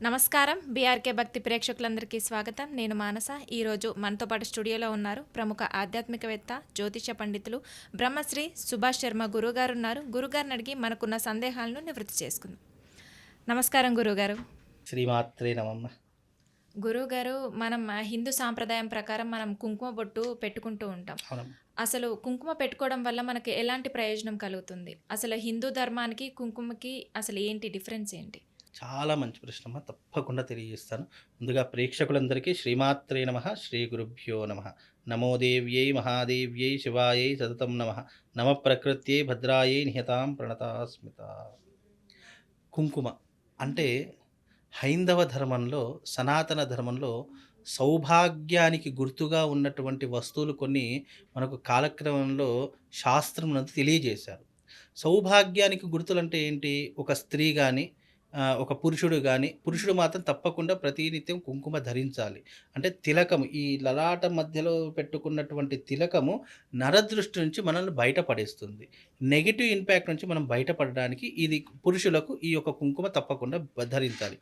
నమస్కారం. బీఆర్కే భక్తి ప్రేక్షకులందరికీ స్వాగతం. నేను మానస. ఈరోజు మనతో పాటు స్టూడియోలో ఉన్నారు ప్రముఖ ఆధ్యాత్మికవేత్త, జ్యోతిష పండితులు బ్రహ్మశ్రీ సుభాష్ శర్మ గురుగారు ఉన్నారు. గురుగారిని అడిగి మనకున్న సందేహాలను నివృత్తి చేసుకుందాం. నమస్కారం గురుగారు. శ్రీమాత్రే నమమ్మ. గురుగారు, మనం హిందూ సాంప్రదాయం ప్రకారం మనం కుంకుమ బొట్టు పెట్టుకుంటూ ఉంటాం. అవునమ్మ. అసలు కుంకుమ పెట్టుకోవడం వల్ల మనకి ఎలాంటి ప్రయోజనం కలుగుతుంది? అసలు హిందూ ధర్మానికి కుంకుమకి అసలు ఏంటి డిఫరెన్స్ ఏంటి? చాలా మంచి ప్రశ్నమ్మ. తప్పకుండా తెలియజేస్తాను. ముందుగా ప్రేక్షకులందరికీ శ్రీమాత్రే నమః, శ్రీ గురుభ్యో నమః. నమో దేవ్యై మహాదేవ్యై శివాయై సతతం నమః. నమ ప్రకృత్యై భద్రాయై నిహతాం ప్రణతాస్మిత. కుంకుమ అంటే హైందవ ధర్మంలో, సనాతన ధర్మంలో సౌభాగ్యానికి గుర్తుగా ఉన్నటువంటి వస్తువులు కొన్ని మనకు కాలక్రమంలో శాస్త్రమునందు తెలియజేశారు. సౌభాగ్యానికి గుర్తులంటే ఏంటి? ఒక స్త్రీ గాని, ఒక పురుషుడు గాని, పురుషుడు మాత్రం తప్పకుండా ప్రతినిత్యం కుంకుమ ధరించాలి. అంటే తిలకము, ఈ లలాట మధ్యలో పెట్టుకున్నటువంటి తిలకము నరదృష్టి నుంచి మనల్ని బయటపడేస్తుంది. నెగెటివ్ ఇంపాక్ట్ నుంచి మనం బయటపడడానికి ఇది పురుషులకు ఈ యొక్క కుంకుమ తప్పకుండా ధరించాలి.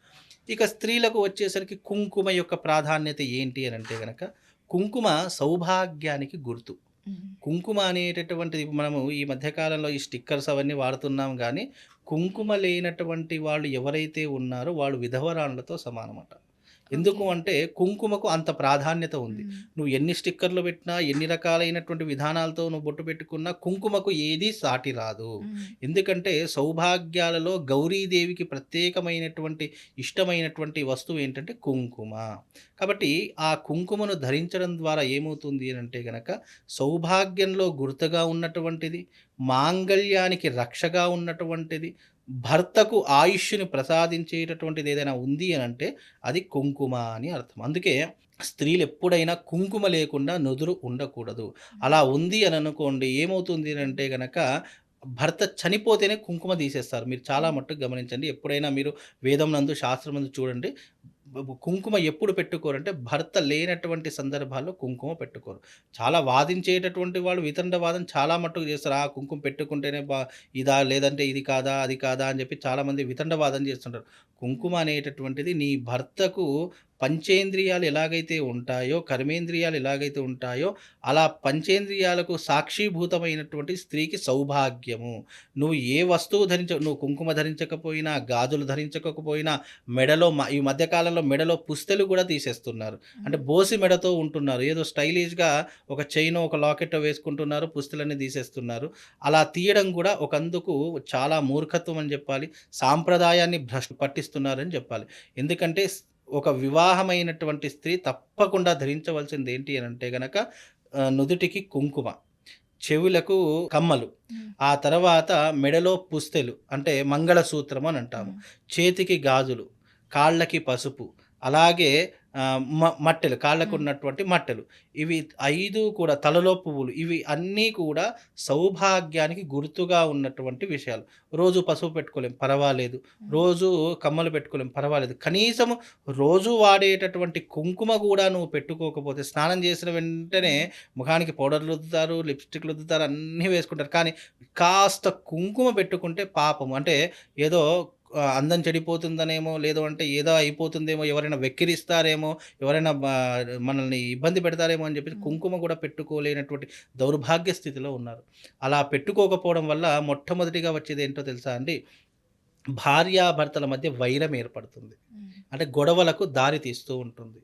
ఇక స్త్రీలకు వచ్చేసరికి కుంకుమ యొక్క ప్రాధాన్యత ఏంటి అని అంటే గనక, కుంకుమ సౌభాగ్యానికి గుర్తు. కుంకుమ అనేటటువంటిది మనము ఈ మధ్యకాలంలో ఈ స్టిక్కర్స్ అవన్నీ వాడుతున్నాం గానీ, కుంకుమ లేనటువంటి వాళ్ళు ఎవరైతే ఉన్నారో వాళ్ళు విధవరాండ్లతో సమానమట. ఎందుకు ఓకే. అంటే కుంకుమకు అంత ప్రాధాన్యత ఉంది. హ్మ్. నువ్వు ఎన్ని స్టిక్కర్లు పెట్టినా, ఎన్ని రకాలైనటువంటి విధానాలతో నువ్వు బొట్టు పెట్టుకున్నా కుంకుమకు ఏదీ సాటి రాదు. హ్మ్. ఎందుకంటే సౌభాగ్యాలలో గౌరీదేవికి ప్రత్యేకమైనటువంటి, ఇష్టమైనటువంటి వస్తువు ఏంటంటే కుంకుమ. కాబట్టి ఆ కుంకుమను ధరించడం ద్వారా ఏమవుతుంది అనంటే గనక, సౌభాగ్యంలో గుర్తుగా ఉన్నటువంటిది, మాంగళ్యానికి రక్షగా ఉన్నటువంటిది, భర్తకు ఆయుష్‌ని ప్రసాదించేటటువంటిది ఏదైనా ఉంది అనంటే అది కుంకుమ అని అర్థం. అందుకే స్త్రీలెప్పుడైనా కుంకుమ లేకుండా నుదురు ఉండకూడదు. అలా ఉంది అని అనుకోండి, ఏమవుతుంది అనంటే గనక భర్త చనిపోతేనే కుంకుమ తీసేస్తారు. మీరు చాలా మట్టుకు గమనించండి. ఎప్పుడైనా మీరు వేదం నందు, శాస్త్రం నందు చూడండి. కుంకుమ ఎప్పుడు పెట్టుకోరంటే భర్త లేనటువంటి సందర్భాల్లో కుంకుమ పెట్టుకోరు. చాలా వాదించేటటువంటి వాళ్ళు వితండవాదం చాలా మట్టుకు చేస్తారు. ఆ కుంకుమ పెట్టుకుంటేనే ఇదా, లేదంటే ఇది కాదా, అది కాదా అని చెప్పి చాలామంది వితండవాదం చేస్తుంటారు. కుంకుమ అనేటటువంటిది నీ భర్తకు పంచేంద్రియాలు ఎలాగైతే ఉంటాయో, కర్మేంద్రియాలు ఎలాగైతే ఉంటాయో, అలా పంచేంద్రియాలకు సాక్షీభూతమైనటువంటి స్త్రీకి సౌభాగ్యము. నువ్వు ఏ వస్తువు నువ్వు కుంకుమ ధరించకపోయినా, గాజులు ధరించకపోయినా, మెడలో ఈ మధ్య కాలంలో మెడలో పుస్తెలు కూడా తీసేస్తున్నారు. అంటే బోసి మెడతో ఉంటున్నారు. ఏదో స్టైలిష్‌గా ఒక చైనో, ఒక లాకెట్టో వేసుకుంటున్నారు. పుస్తెలన్నీ తీసేస్తున్నారు. అలా తీయడం కూడా ఒకందుకు చాలా మూర్ఖత్వం అని చెప్పాలి. సాంప్రదాయాన్ని భ్రష్టు పట్టిస్తున్నారని చెప్పాలి. ఎందుకంటే ఒక వివాహమైనటువంటి స్త్రీ తప్పకుండా ధరించవలసింది ఏంటి అనంటే గనక, నుదుటికి కుంకుమ, చెవులకు కమ్మలు, హ్మ్. ఆ తర్వాత మెడలో పుస్తెలు అంటే మంగళసూత్రం అని అంటాము. హ్మ్. చేతికి గాజులు, కాళ్ళకి పసుపు, అలాగే మట్టెలు, హ్మ్. కాళ్ళకున్నటువంటి మట్టెలు. ఇవి 5 కూడా, తలలో పువ్వులు, ఇవి అన్నీ కూడా సౌభాగ్యానికి గుర్తుగా ఉన్నటువంటి విషయాలు. రోజు పసుపు పెట్టుకోలేం, పర్వాలేదు. హ్మ్. రోజు కమ్మలు పెట్టుకోలేం, పర్వాలేదు. కనీసము రోజు వాడేటటువంటి కుంకుమ గూడా నువ్వు పెట్టుకోకపోతే, స్నానం చేసిన వెంటనే హ్మ్. ముఖానికి పౌడర్‌లు రుద్దుతారు, లిప్‌స్టిక్‌లు రుద్దుతారు, అన్నీ వేసుకుంటారు. కానీ కాస్త కుంకుమ పెట్టుకుంటే పాపం. అంటే ఏదో అందం చెడిపోతుందనేమో, లేదు అంటే ఏదో అయిపోతుందేమో, ఎవరైనా వెక్కిరిస్తారేమో, ఎవరైనా మనల్ని ఇబ్బంది పెడతారేమో అని చెప్పేసి హ్మ్. కుంకుమ కూడా పెట్టుకోలేనటువంటి దౌర్భాగ్య స్థితిలో ఉన్నారు. అలా పెట్టుకోకపోవడం వల్ల మొట్టమొదటిగా వచ్చేదేంటో తెలుసా అండి? భార్యాభర్తల మధ్య వైరం ఏర్పడుతుంది. హ్మ్. అంటే గొడవలకు దారి తీస్తూ ఉంటుంది.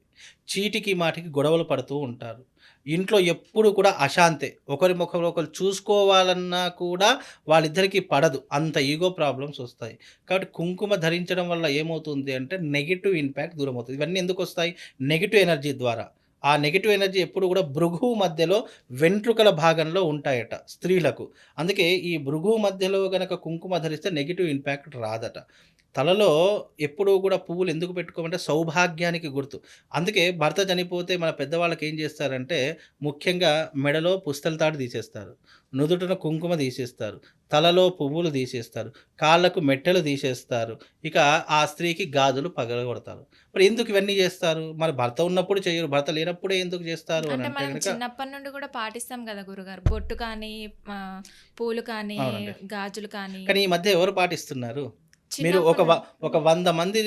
చీటికి మాటికి గొడవలు పడుతూ ఉంటారు. ఇంట్లో ఎప్పుడు కూడా అశాంతే. ఒకరి ముఖంలో ఒకరు చూసుకోవాలన్నా కూడా వాళ్ళిద్దరికీ పడదు. అంత ఈగో ప్రాబ్లమ్స్ ఒస్తాయి. కాబట్టి కుంకుమ ధరించడం వల్ల ఏమవుతుంది అంటే నెగెటివ్ ఇంపాక్ట్ దూరమవుతుంది. ఇవన్నీ ఎందుకొస్తాయి? నెగెటివ్ ఎనర్జీ ద్వారా. ఆ నెగెటివ్ ఎనర్జీ ఎప్పుడు కూడా భృగువు మధ్యలో, వెంట్రుకల భాగంలో ఉంటాయట స్త్రీలకు. అందుకే ఈ భృగువు మధ్యలో గనక కుంకుమ ధరిస్తే నెగెటివ్ ఇంపాక్ట్ రాదట. తలలో ఎప్పుడూ గూడా పువ్వులు ఎందుకు పెట్టుకోమంటే సౌభాగ్యానికి గుర్తు. అందుకే భర్త చనిపోతే మన పెద్దవాళ్ళకి ఏం జేస్తారంటే, ముఖ్యంగా మెడలో పుస్తెల తాడు తీసేస్తారు. నుదుటిన కుంకుమ తీసేస్తారు. తలలో పువ్వులు తీసేస్తారు. కాళ్ళకు మెట్టెలు తీసేస్తారు. ఇక ఆ స్త్రీకి గాజులు పగలగొడతారు. మరి ఎందుకు ఇవన్నీ జేస్తారు? మరి భర్త ఉన్నప్పుడు చెయ్యరు. భర్త లేనప్పుడే ఎందుకు జేస్తారు అంటే అనంటే మనం గనక చిన్నప్పటి నుండి కూడా పాటిస్తాం కదా గురుగారు. బొట్టు కానీ, పూలు కానీ, అవునండి. గాజులు కానీ. కానీ ఈ మధ్య ఎవరు పాటిస్తున్నారు? మీరు చిన్నప్పటి ఒక 100 మంది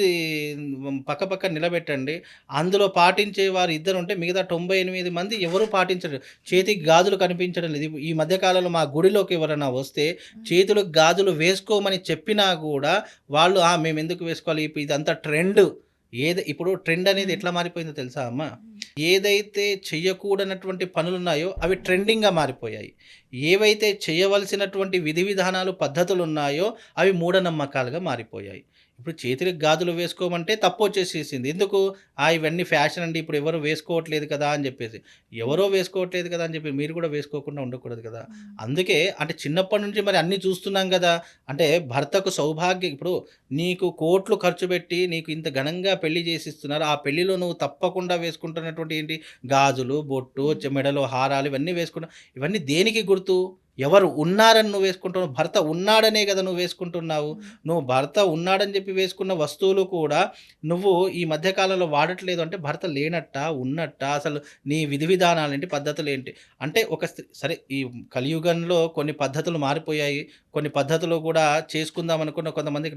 పక్కపక్కన నిలబెట్టండి. అందులో పాటించే వారు ఇద్దరుంటే మిగతా 98 మంది ఎవరు పాటించరు. చేతికి గాజులు కనిపించడం లేదు. ఈ మధ్య కాలంలో మా గుడిలోకి ఎవరైనా వస్తే హ్మ్. చేతులకు గాజులు వేసుకోమని చెప్పినా గూడా వాళ్ళు మేమెందుకు వేసుకోవాలి? ఇదంతా ట్రెండ్. ఇప్పుడు ట్రెండ్ అనేది హ్మ్. ఎట్లా మారిపోయిందో తెలుసా అమ్మ? హ్మ్. ఏదైతే చెయ్యకూడనటువంటి పనులున్నాయో అవి ట్రెండింగ్‌గా మారిపోయాయి. ఏవైతే చేయవలసినటువంటి విధి విధానాలు, పద్ధతులున్నాయో అవి మూఢనమ్మకాలుగా మారిపోయాయి. ఇప్పుడు చేతులకు గాజులు వేసుకోమంటే తప్పొచ్చేసేసింది. ఎందుకు? ఇవన్నీ ఫ్యాషన్ అండి. ఇప్పుడు ఎవరు వేసుకోవట్లేదు కదా! అని జెప్పేసి. ఎవరో హ్మ్. వేసుకోవట్లేదు కదా! అని చెప్పి మీరు కూడా వేసుకోకుండా ఉండకూడదు కదా! హ్మ్. అందుకే అంటే చిన్నప్పటి నుంచి మరి అన్నీ చూస్తున్నాం గదా! అంటే భర్తకు సౌభాగ్యం ఇప్పుడు నీకు కోట్లు ఖర్చు పెట్టి నీకు ఇంత ఘనంగా పెళ్లి చేసిస్తున్నారు. ఆ పెళ్లిలో నువ్వు తప్పకుండా వేసుకుంటున్నటువంటి ఏంటి గాజులు, బొట్టు, హ్మ్. మెడలో హారాలు ఇవన్నీ వేసుకున్నావు. ఇవన్నీ దేనికి గుర్తు? ఎవరు ఉన్నారని నువ్వు వేసుకుంటున్నావు. భర్త ఉన్నాడనే గదా నువ్వు వేసుకుంటున్నావు. హ్మ్. నువ్వు భర్త ఉన్నాడని చెప్పి వేసుకున్న వస్తువులు కూడా నువ్వు ఈ మధ్య కాలంలో వాడట్లేదు అంటే భర్త లేనట్టా? ఉన్నట్టా? అసలు నీ విధి విధానాలేంటి? పద్ధతులేంటి? అంటే ఒక స్త్రీ సరే ఈ కలియుగంలో కొన్ని పద్ధతులు మారిపోయాయి. కొన్ని పద్ధతులు కూడా చేసుకుందాం అనుకున్న కొంతమందికి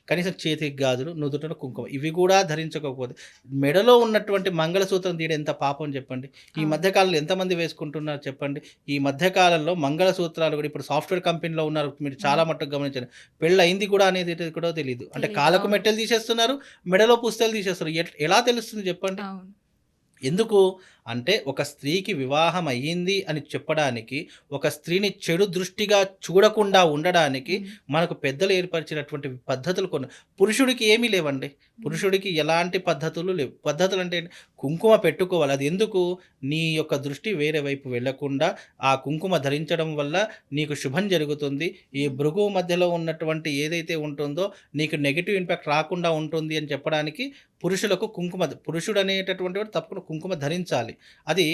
కనీసం చేతికి గాజులు, నుదుటన కుంకుమ ఇవి కూడా ధరించకపోతే మెడలో ఉన్నటువంటి మంగళసూత్రం తీయడం ఎంత పాపం చెప్పండి. ఈ అవును. మధ్య కాలంలో ఎంతమంది వేసుకుంటున్నారు చెప్పండి. ఈ మధ్య కాలంలో మంగళసూత్రాలు కూడా ఇప్పుడు సాఫ్ట్‌వేర్ కంపెనీలో ఉన్నారు. మీరు హ్మ్. చాలా మట్టుకు గమనించండి. పెళ్లయింది కూడా అనేది కూడా తెలీదు. అంటే తెలీదు. కాళ్ళకు అవును. మెట్టెలు తీసేస్తున్నారు. మెడలో పుస్తెలు తీసేస్తున్నారు. ఎలా తెలుస్తుంది చెప్పండి? అవును. ఎందుకు? అంటే ఒక స్త్రీకి వివాహం అయ్యింది అని చెప్పడానికి, ఒక స్త్రీని చెడు దృష్టిగా చూడకుండా ఉండడానికి హ్మ్. మనకు పెద్దలు ఏర్పరిచినటువంటి పద్ధతులు కొన్ని పురుషుడికి ఏమీ లేవండి. హ్మ్. పురుషుడికి ఎలాంటి పద్ధతులు లేవు. పద్ధతులంటే ఏంటి? కుంకుమ పెట్టుకోవాలి. అది ఎందుకు? నీ యొక్క దృష్టి వేరే వైపు వెళ్ళకుండా ఆ కుంకుమ ధరించడం వల్ల నీకు శుభం జరుగుతుంది. ఈ హ్మ్. భృగువు మధ్యలో ఉన్నటువంటి ఏదైతే ఉంటుందో నీకు నెగెటివ్ ఇంపాక్ట్ రాకుండా ఉంటుంది అని చెప్పడానికి పురుషులకు పురుషుడనేటటువంటి వాడు తప్పకుండా కుంకుమ ధరించాలి. అది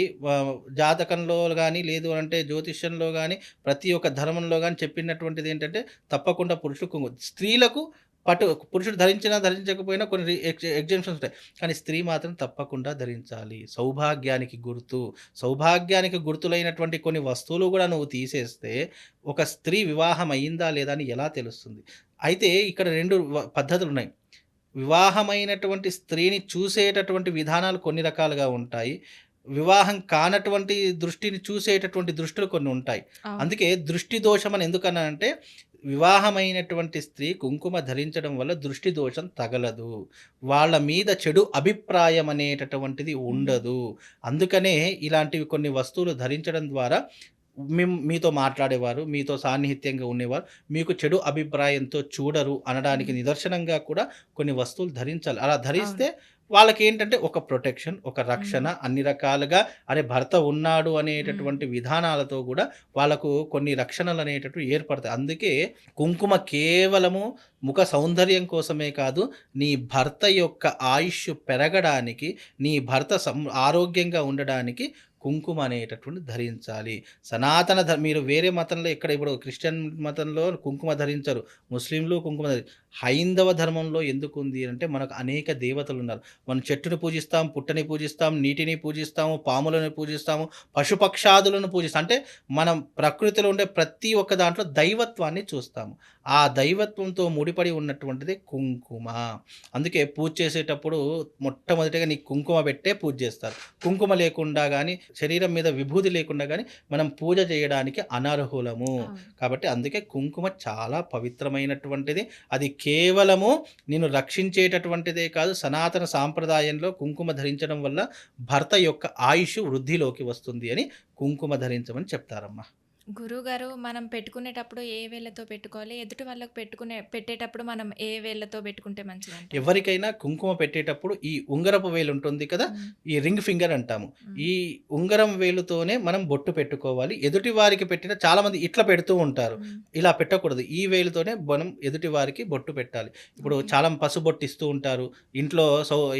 జాతకంలో గాని, లేదు అంటే జ్యోతిష్యంలో గాని, ప్రతి ఒక్క ధర్మంలో గాని చెప్పినటువంటిదేంటంటే తప్పకుండా పురుషుడు స్త్రీలకు పురుషుడు ధరించినా, ధరించకపోయినా కొన్ని ఎగ్జామ్షన్స్ ఉంటాయి. కానీ స్త్రీ మాత్రం తప్పకుండా ధరించాలి. సౌభాగ్యానికి గుర్తు. సౌభాగ్యానికి గుర్తులైనటువంటి కొన్ని వస్తువులు గూడా నువ్వు తీసేస్తే, ఒక స్త్రీ వివాహం అయిందా లేదా అని ఎలా తెలుస్తుంది? అయితే ఇక్కడ 2 పద్ధతులున్నాయి. వివాహమైనటువంటి స్త్రీని చూసేటటువంటి విధానాలు కొన్ని రకాలుగా ఉంటాయి. వివాహం కానటువంటి దృష్టిని చూసేటటువంటి దృష్టులు కొన్ని ఉంటాయి. అవును. అందుకే దృష్టి దోషం అని ఎందుకన్నానంటే, వివాహమైనటువంటి స్త్రీ కుంకుమ ధరించడం వల్ల దృష్టి దోషం తగలదు. వాళ్ళ మీద చెడు అభిప్రాయం అనేటటువంటిది హ్మ్. ఉండదు. అందుకనే ఇలాంటివి కొన్ని వస్తువులు ధరించడం ద్వారా మీతో మాట్లాడేవారు, మీతో సాన్నిహిత్యంగా ఉండేవారు, మీకు చెడు అభిప్రాయంతో చూడరు అనడానికి హ్మ్. నిదర్శనంగా కూడా కొన్ని వస్తువులు ధరించాలి. అలా అవును. ధరిస్తే వాళ్ళకేంటంటే ఒక ప్రొటెక్షన్, ఒక రక్షణ హ్మ్. అన్ని రకాలుగా భర్త ఉన్నాడు హ్మ్. అనేటటువంటి విధానాలతో గూడా వాళ్ళకు కొన్ని రక్షణలనేటటువంటివి ఏర్పడతాయి. అందుకే కుంకుమ కేవలము ముఖ సౌందర్యం కోసమే కాదు, నీ భర్త యొక్క ఆయుష్షు పెరగడానికి, నీ భర్త ఆరోగ్యంగా ఉండడానికి కుంకుమ అనేటటువంటిది ధరించాలి. మీరు వేరే మతంలో ఇప్పుడు క్రిస్టియన్ మతంలో కుంకుమ ధరించరు. ముస్లింలు కుంకుమ హైందవ ధర్మంలో ఎందుకుంది అంటే మనకు అనేక దేవతలున్నారు. మనం చెట్టుని పూజిస్తాం, పుట్టని పూజిస్తాం, నీటిని పూజిస్తాము, పాములను పూజిస్తాము, పశుపక్షాదులను పూజిస్తాం. అంటే మనం ప్రకృతిలో ఉండే ప్రతి ఒక్క దాంట్లో దైవత్వాన్ని చూస్తాము. ఆ దైవత్వంతో ముడిపడి ఉన్నటువంటిది కుంకుమ. అందుకే పూజ చేసేటప్పుడు మొట్టమొదటిగా నీకు కుంకుమ పెట్టే పూజ చేస్తారు. కుంకుమ లేకుండా గాని, శరీరం మీద విభూది లేకుండా గాని మనం పూజ చేయడానికి అనర్హులము. అవును. కాబట్టి అందుకే కుంకుమ చాలా పవిత్రమైనటువంటిది. అది కేవలము నిన్ను రక్షించేటటువంటిదే కాదు, సనాతన సాంప్రదాయంలో కుంకుమ ధరించడం వల్ల భర్త యొక్క ఆయుష్ వృద్ధిలోకి వస్తుంది అని కుంకుమ ధరించమని చెప్తారమ్మా. గురువుగారు మనం పెట్టుకునేటప్పుడు ఏ వేళ్ళతో పెట్టుకోవాలి? ఎదుటి వాళ్ళకి పెట్టేటప్పుడు మనం ఏ వేళ్ళతో పెట్టుకుంటే మంచిదంటారు? ఎవరికైనా కుంకుమ పెట్టేటప్పుడు ఈ ఉంగరపు వేలు ఉంటుంది కదా! హ్మ్. ఈ రింగ్ ఫింగర్ అంటాము. హ్మ్. ఈ ఉంగరం వేలుతోనే మనం బొట్టు పెట్టుకోవాలి. ఎదుటి వారికి చాలామంది ఇట్లా పెడుతూ ఉంటారు. హ్మ్. ఇలా పెట్టకూడదు. ఈ వేలుతోనే మనం ఎదుటి వారికి బొట్టు పెట్టాలి. ఇప్పుడు ఓకే. చాలా పసుబొట్టు ఇస్తూ ఉంటారు. ఇంట్లో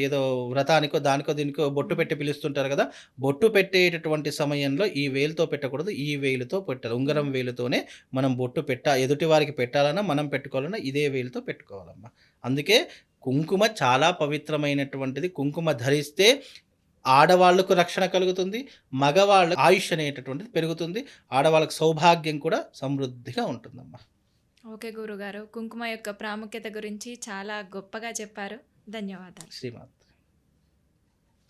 ఏదో వ్రతానికో, దానికో, దీనికో బొట్టు హ్మ్. పెట్టి పిలుస్తుంటారు కదా! బొట్టు పెట్టేటటువంటి సమయంలో ఈ వేలుతో పెట్టకూడదు. ఈ వేలుతో పెట్టాలి. ఉంగరం హ్మ్. వేలుతోనే మనం బొట్టు ఎదుటి వారికి పెట్టాలన్నా, మనం పెట్టుకోవాలన్నా ఇదే వేలుతో పెట్టుకోవాలమ్మా. అందుకే కుంకుమ చాలా పవిత్రమైనటువంటిది. కుంకుమ ధరిస్తే ఆడవాళ్ళకు రక్షణ కలుగుతుంది. మగవాళ్ళ ఆయుష్ అనేటటువంటిది పెరుగుతుంది. ఆడవాళ్ళకి సౌభాగ్యం కూడా సమృద్ధిగా ఉంటుందమ్మా. ఓకే గురుగారు. కుంకుమ యొక్క ప్రాముఖ్యత గురించి చాలా గొప్పగా చెప్పారు. ధన్యవాదాలు. శ్రీమాత్.